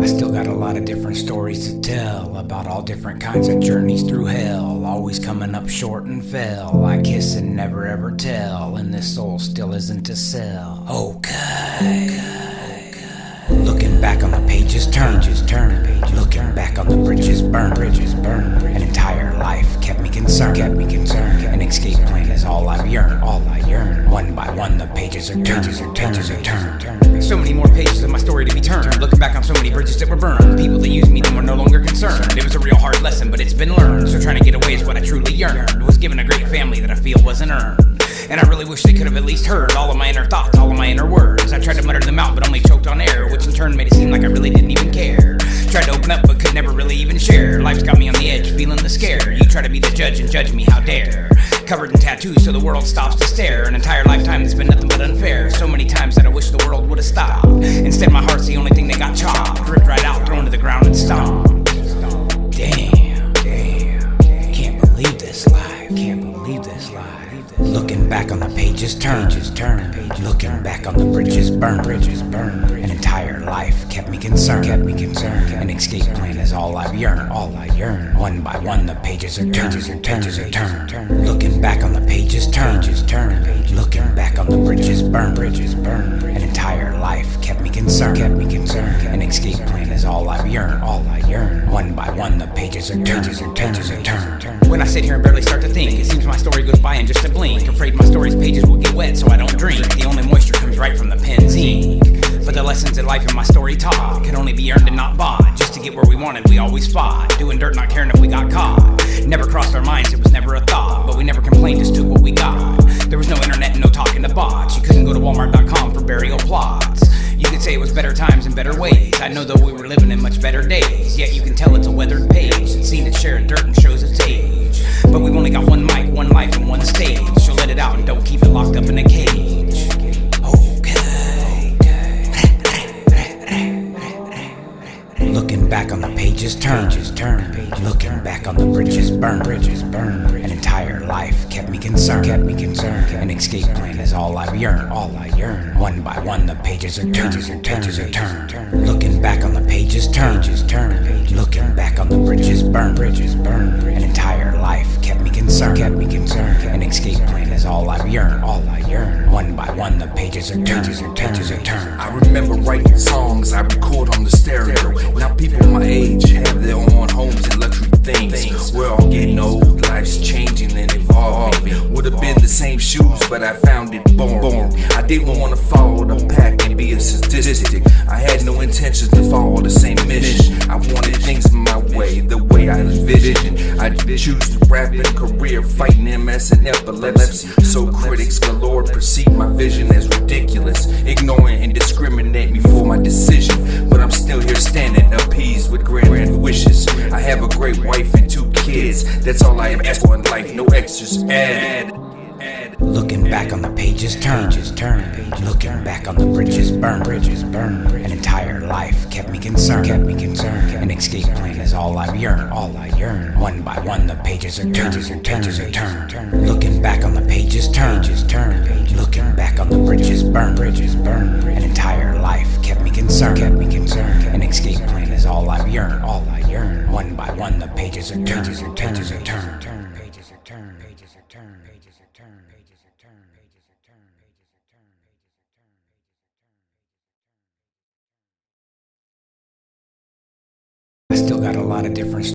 I still got a lot of different stories to tell about all different kinds of journeys through hell, always coming up short and fell. I kiss and never ever tell, and this soul still isn't to sell. Okay. Looking back on the pages turn, looking back on the bridges burn. An entire life kept me concerned. An escape plan is all I yearn. One by one the pages are turned. So many more pages of my story to be turned. Looking back on so many bridges that were burned. People that used me then were no longer concerned. It was a real hard lesson, but it's been learned. So trying to get away is what I truly yearned. Was given a great family that I feel wasn't earned. And I really wish they could have at least heard all of my inner thoughts, all of my inner words. I tried to mutter them out but only choked on air, which in turn made it seem like I really didn't even care. Tried to open up but could never really even share. Life's got me on the edge, feeling the scare. You try to be the judge and judge me, how dare. Covered in tattoos so the world stops to stare. An entire lifetime that's been nothing but unfair. So many times that I wish the world would have stopped. Instead my heart's the only thing that got chopped. Ripped right out, thrown to the ground and stomped. Damn, can't believe this life. Looking back on the pages turn, looking back on the bridges burn. An entire life kept me concerned. An escape plan is all I yearn. One by one the pages are turned. Looking back on the pages turn, looking back on the bridges burn. An entire life kept me concerned. An escape plan is all I yearn. One by one the pages are turned. When I sit here and barely start to think, it seems my story goes by in just a blink. Afraid my story's pages will get wet, so I don't drink. The only moisture comes right from the pen's ink. But the lessons in life in my story taught can only be earned and not bought. Just to get where we wanted, we always fought. Doing dirt, not caring if we got caught. Never crossed our minds, it was never a thought. But we never complained, just took what we got. There was no internet and no talking to bots. You couldn't go to Walmart.com for burial plots. You could say it was better times and better ways. I know though we were living in much better days. Yet you can tell it's a weathered page. It's seen its share of dirt and shows its age. But we've only got one mic, one life, and one stage. So let it out and don't keep it locked up in a cage. Okay. Looking back on the pages turn, looking back on the bridges burn. An entire life kept me concerned. An escape plan is all I yearn. One by one the pages are turned. Looking back on the pages turn, looking back on the bridges burn. An entire life kept me concerned. An escape plan is all I yearn. One by one the pages are turned. I remember writing songs I record on the stereo. Now people my age have their own homes and luxury things. We're all getting old, life's changing and evolving. Would have been the same shoes, but I found it boring. I didn't want to follow the pack and be a statistic. I had no intentions to follow the same mission. I wanted things my way, the way I envisioned. I choose the rapping career, fighting MS and epilepsy. So critics galore perceive my vision as ridiculous, ignoring and discriminating me for my decision. But I'm still here standing, appeased with grand wishes. I have a great wife and 2 kids. That's all I have asked for in life, no extras added. Looking back on the pages turn, looking back on the bridges burn. An entire life kept me concerned. An escape plan is all I yearn. One by one the pages are turned. Looking back on the pages turn, looking back on the bridges burn. An entire life kept me concerned. An escape plan is all I yearn. One by one the pages are turned. I still got a lot of different